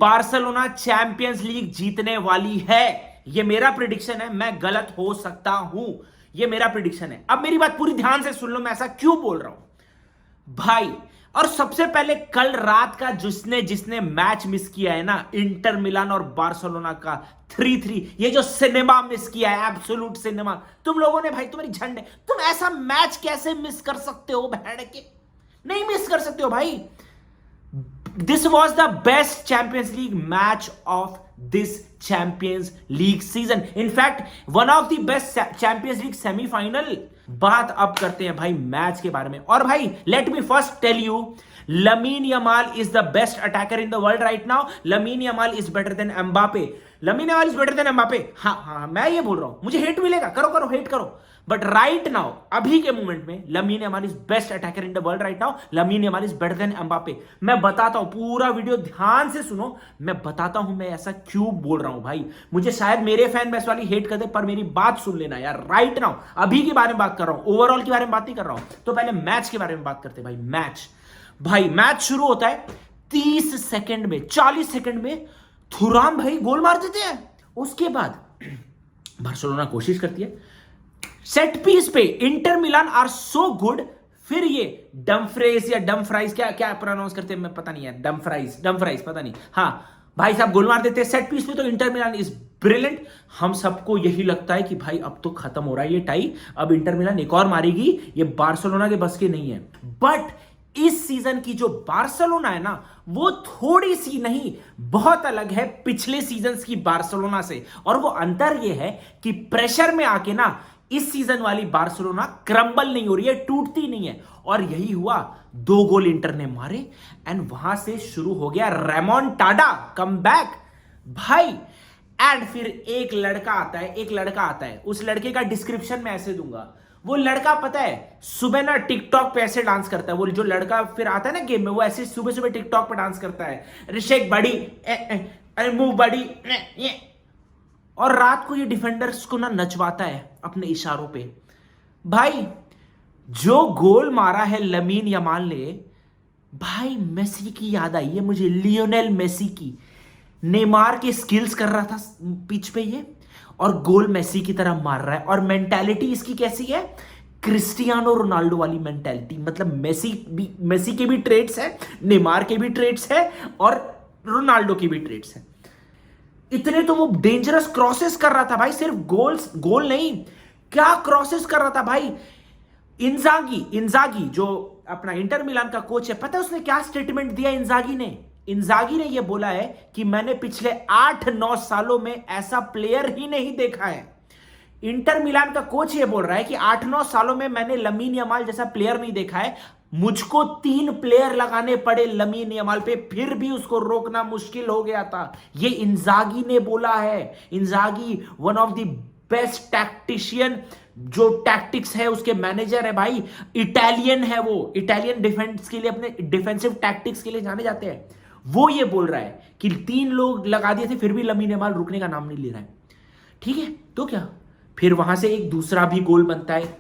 Barcelona champions league जीतने वाली है। ये मेरा प्रिडिक्शन है, मैं गलत हो सकता हूं, ये मेरा प्रिडिक्शन है। अब मेरी बात पूरी ध्यान से सुन लो, मैं ऐसा क्यों बोल रहा हूं भाई। और सबसे पहले कल रात का जिसने जिसने मैच मिस किया है ना, इंटर मिलान और बार्सिलोना का 3-3, ये जो सिनेमा मिस किया है, एब्सोल्यूट सिनेमा, तुम लोगों ने भाई, तुम्हारी झंड है, तुम ऐसा मैच कैसे मिस कर सकते हो बहन के? नहीं मिस कर सकते हो भाई। This was the best Champions League match of this Champions League season. In fact, one of the best Champions League semi-final. बात अब करते हैं भाई मैच के बारे में। और भाई let me first tell you, Lamine Yamal is the best attacker in the world right now. Lamine Yamal is better than Mbappe. Lamine Yamal is better than Mbappe. हाँ, मैं ये बोल रहा हूं, मुझे हेट मिलेगा, करो हेट करो, बट राइट नाउ, अभी के मोमेंट में Lamine Yamal is best attacker in the world right now. Lamine Yamal is better than Mbappe. मैं बताता हूं, पूरा वीडियो ध्यान से सुनो, मैं बताता हूं मैं ऐसा क्यों बोल रहा हूं भाई। मुझे शायद मेरे फैन बेस वाली हेट कर दे, पर मेरी बात सुन लेना यार। राइट नाउ अभी के बारे में बात कर रहा हूं, ओवरऑल के बारे में बात नहीं कर रहा हूं। तो पहले मैच के बारे में बात करते हैं भाई। मैच शुरू होता है 30 सेकंड में, 40 सेकंड में थुराम भाई गोल मार देते हैं। उसके बाद बार्सिलोना कोशिश करती है, सेट पीस पे Inter Milan are so good, फिर ये डमफ्रेज या डमफ्राइज, क्या प्रोनाउंस करते हैं मैं पता नहीं है, डमफ्राइज पता नहीं, हाँ भाई साहब गोल मार देते हैं सेट पीस पे। तो इंटर मिलान इज ब्रिलियंट। हम सबको यही लगता है कि भाई अब तो खत्म हो रहा है ये टाई, अब इंटर मिलान एक और मारेगी, ये बार्सिलोना के बस के नहीं है। बट इस सीजन की जो बार्सिलोना है ना, वो थोड़ी सी नहीं बहुत अलग है पिछले सीजन्स की बार्सिलोना से। और वो अंतर ये है कि प्रेशर में आके ना इस सीजन वाली बार्सिलोना क्रम्बल नहीं हो रही है, टूटती नहीं है। और यही हुआ, 2 गोल इंटर ने मारे एंड वहां से शुरू हो गया रेमोंटाडा कमबैक भाई। एंड फिर एक लड़का आता है, उस लड़के का डिस्क्रिप्शन मैं ऐसे दूंगा। वो लड़का पता है सुबह ना टिकटॉक पे ऐसे डांस करता है, वो जो लड़का फिर आता है ना गेम में, वो ऐसे सुबह टिकटॉक पे डांस करता है, रिशेक बड़ी अरे मूव बड़ी, और रात को ये डिफेंडर्स को ना नचवाता है अपने इशारों पे। भाई जो गोल मारा है लमीन यमाल ने, भाई मेसी की याद आई है मुझे, लियोनेल मेसी की। नेमार के स्किल्स कर रहा था पिच पे ये, और गोल मेसी की तरह मार रहा है। और मेंटालिटी इसकी कैसी है, क्रिस्टियानो रोनाल्डो वाली मेंटालिटी। मतलब मेसी के भी ट्रेड्स है, नेमार के भी ट्रेड्स है, और रोनाल्डो की भी ट्रेड्स है। इतने तो वो डेंजरस क्रॉसेस कर रहा था भाई, सिर्फ गोल नहीं, क्या क्रॉसेस कर रहा था भाई। इंजागी जो अपना इंटर मिलान का कोच है, पता है उसने क्या स्टेटमेंट दिया इंजागी ने यह बोला है कि मैंने पिछले 8-9 सालों में ऐसा प्लेयर ही नहीं देखा है। इंटर मिलान का कोच ये बोल रहा है कि 8-9 सालों में मैंने लमीन यमाल जैसा प्लेयर नहीं देखा है। मुझको 3 प्लेयर लगाने पड़े लमीन यमाल पे, फिर भी उसको रोकना मुश्किल हो गया था। ये इंजागी ने बोला है। इंजागी one of the best tactician, जो टैक्टिक्स है उसके मैनेजर है भाई, इटालियन है वो, इटालियन डिफेंस के लिए, अपने डिफेंसिव टैक्टिक्स के लिए जाने जाते हैं। वो ये बोल रहा है कि 3 लोग लगा दिए थे, फिर भी लमीन यमाल रुकने का नाम नहीं ले रहा है। ठीक है, तो क्या, फिर वहां से एक दूसरा भी गोल बनता है।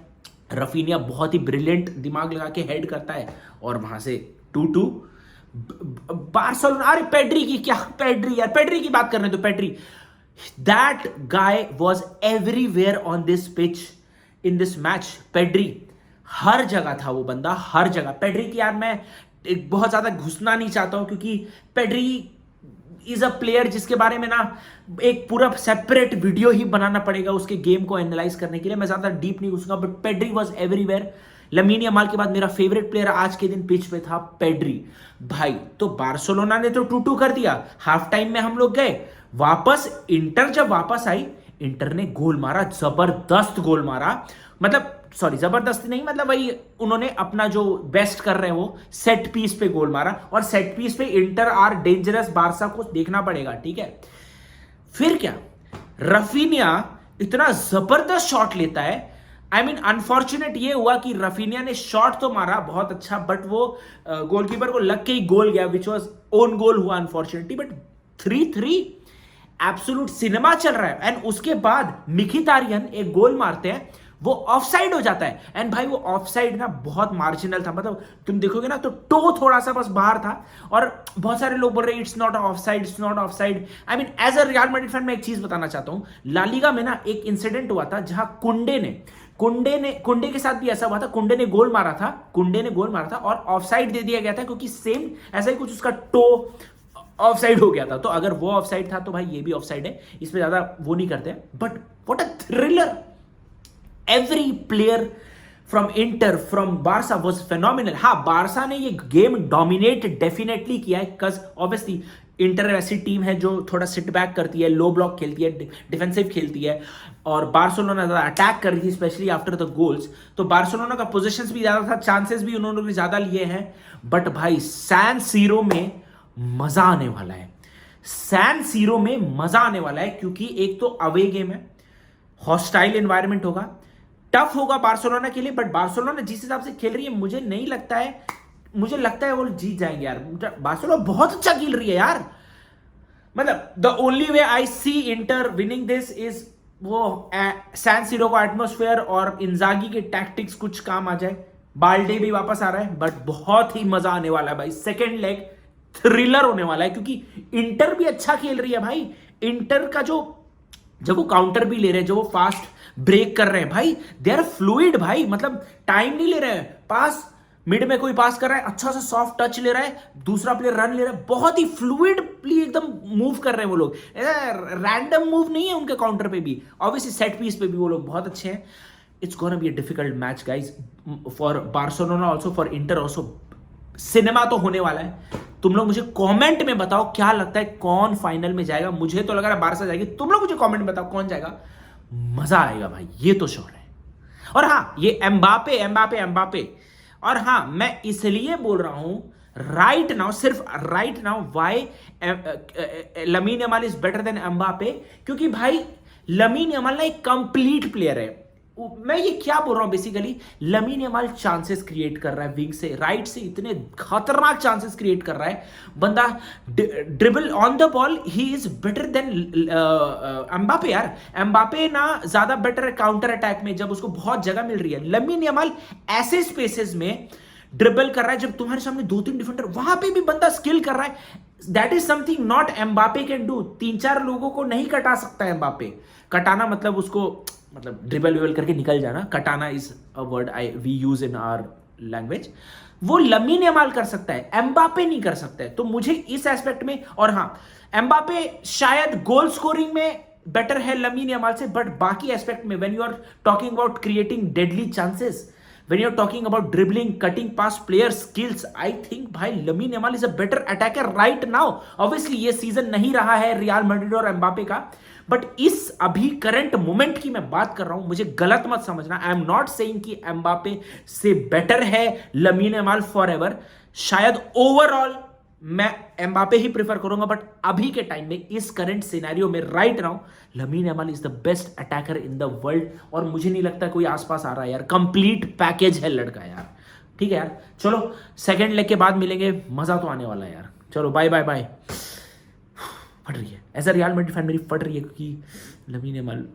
रफीनिया बहुत ही ब्रिलियंट दिमाग लगा के हेड करता है, और वहां से 2-2 बार्सिलोना। अरे पेड्री की बात कर रहे हैं, तो Pedri, that guy was everywhere on this pitch in this match. Pedri हर जगह था, वो बंदा हर जगह। पेड्री की यार मैं बहुत ज्यादा घुसना नहीं चाहता हूं, क्योंकि पेड्री इज अ प्लेयर जिसके बारे में ना एक पूरा सेपरेट वीडियो ही बनाना पड़ेगा उसके गेम को एनालाइज करने के लिए। मैं ज्यादा डीप नहीं घुसूंगा, but Pedri was everywhere. Lamine Yamal के बाद मेरा फेवरेट प्लेयर आज के दिन पिच पे था पेड्री भाई। तो बार्सिलोना ने तो 2-2 कर दिया। हाफ टाइम में हम लोग गए वापस, इंटर जब वापस आई, इंटर ने गोल मारा, जबरदस्त गोल मारा। मतलब सॉरी, जबरदस्त नहीं, मतलब वही उन्होंने अपना जो बेस्ट कर रहे हैं वो सेट पीस पे गोल मारा। और सेट पीस पे इंटर आर डेंजरस, बारसा को देखना पड़ेगा। ठीक है, फिर क्या, रफीनिया इतना जबरदस्त शॉट लेता है। आई मीन अनफॉर्चुनेट ये हुआ कि रफीनिया ने शॉट तो मारा बहुत अच्छा, बट वो गोलकीपर को लग के ही गोल गया, विच वॉज ओन गोल हुआ अनफॉर्चुनेटली। बट 3-3 एब्सोल्यूट सिनेमा चल रहा है। एंड उसके बाद मिखितारियन एक गोल मारते हैं, वो ऑफसाइड हो जाता है। एंड भाई वो ऑफसाइड ना बहुत मार्जिनल था, मतलब तुम देखोगे ना तो टो थोड़ा सा बस बाहर था, और बहुत सारे लोग बोल रहे हैं it's not offside, it's not offside. I mean as a Real Madrid fan मैं एक चीज बताना चाहता हूं, ला लीगा में ना एक इंसिडेंट हुआ था जहां कुंडे के साथ भी ऐसा हुआ था। कुंडे ने गोल मारा था और ऑफसाइड दे दिया गया था, क्योंकि सेम ऐसा ही कुछ उसका टो ऑफसाइड हो गया था। तो अगर वो ऑफसाइड था तो भाई ये भी ऑफसाइड है, इसमें ज्यादा वो नहीं करते। But what a thriller, every player from inter, from Barça was phenomenal. हाँ, बारसा ने ये गेम डोमिनेट डेफिनेटली किया है, बिकॉज ऑब्वियसली इंटर ऐसी टीम है जो थोड़ा सिट बैक करती है, लो ब्लॉक खेलती है, डिफेंसिव खेलती है, और बार्सिलोना ज्यादा अटैक कर रही थी स्पेशली आफ्टर द गोल्स। तो बार्सिलोना का पोजीशंस भी ज्यादा था, चांसेस भी उन्होंने ज्यादा लिए हैं। बट भाई सैन सीरो में मजा आने वाला है, सैन सीरो में मजा आने वाला है, क्योंकि एक तो अवे गेम है, हॉस्टाइल एनवायरनमेंट होगा, टफ होगा बार्सिलोना के लिए। बट बार्सिलोना जिस हिसाब से खेल रही है मुझे नहीं लगता है, मुझे लगता है वो जीत जाएंगे यार। बार्सिलोना बहुत अच्छा खेल रही है यार, मतलब the only way I see Inter winning this is वो सैन सीरो का एटमोस्फेयर और इंजागी के टैक्टिक्स कुछ काम आ जाए। बाल्डे भी वापस आ रहा है, बट बहुत ही मजा आने वाला है भाई। सेकेंड लेग थ्रिलर होने वाला है, क्योंकि इंटर भी अच्छा खेल रही है भाई। इंटर का जब वो काउंटर भी ले रहे हैं, जो वो फास्ट ब्रेक कर रहे हैं भाई, दे आर फ्लूइड भाई, मतलब टाइम नहीं ले रहे हैं। पास मिड में कोई पास कर रहा है, अच्छा सा सॉफ्ट टच ले रहा है, दूसरा प्लेयर रन ले रहा है, बहुत ही फ्लूइडली एकदम मूव कर रहे हैं वो लोग। रैंडम मूव नहीं है उनके काउंटर पे भी, ऑब्वियसली सेट पीस पे भी वो लोग बहुत अच्छे हैं। It's gonna be a difficult match guys for Barcelona also, for inter also. Cinema तो होने वाला है। तुम लोग मुझे कमेंट में बताओ क्या लगता है कौन फाइनल में जाएगा। मुझे तो लग रहा है बारसा जाएगी, तुम लोग मुझे कमेंट में बताओ कौन जाएगा। मजा आएगा भाई, ये तो श्योर है। और हाँ, ये एम्बापे, और हाँ मैं इसलिए बोल रहा हूं राइट नाउ, सिर्फ right now, why Lamine Yamal is better than Mbappe, क्योंकि भाई लमीन यमाल ना एक कंप्लीट प्लेयर है। मैं ये क्या बोल रहा हूं basically, lamin Yamal chances create कर रहा है विंग से, राइट से इतने खतरनाक चांसेस क्रिएट कर रहा है बंदा। Dribble on the ball he is better than Mbappe यार। एम्बापे ना ज्यादा बेटर है काउंटर अटैक में, जब उसको बहुत जगह मिल रही है। लमीन यमाल ऐसे स्पेसेस में ड्रिबल कर रहा है जब तुम्हारे सामने 2-3 डिफेंडर, वहां पे भी बंदा स्किल कर रहा है। That is something not Mbappe can do. 3-4 लोगों को नहीं कटा सकता है एम्बापे। कटाना मतलब उसको, मतलब ड्रिबल विबल करके निकल जाना, कटाना is a word we use in our language. वो लमीन यमाल कर सकता है, एम्बापे नहीं कर सकता है। तो मुझे इस एस्पेक्ट में, और हाँ एम्बापे शायद गोल स्कोरिंग में बेटर है लमीन यमाल से, बट बाकी एस्पेक्ट में when you are talking about creating deadly chances, when you're talking about dribbling, cutting past player skills, I think भाई lamin Yamal is a better attacker right now। obviously ये season नहीं रहा है real Madrid और Mbappe का, but इस अभी current moment की मैं बात कर रहा हूं, मुझे गलत मत समझना। आई एम नॉट सेइंग कि एम्बापे से बेटर है लमीन यमाल फॉर एवर। शायद ओवरऑल मैं एम्बापे ही प्रेफर करूंगा, बट अभी के टाइम में इस करंट सिनेरियो में right now lamin Yamal is the best attacker in the world. और मुझे नहीं लगता कोई आसपास आ रहा है यार, कंप्लीट पैकेज है लड़का यार। ठीक है यार, चलो सेकंड लेग के बाद मिलेंगे, मजा तो आने वाला है यार। चलो बाय बाय बाय। फट रही है as a Real Madrid fan, मेरी फट रही है, क्योंकि लमीन यमाल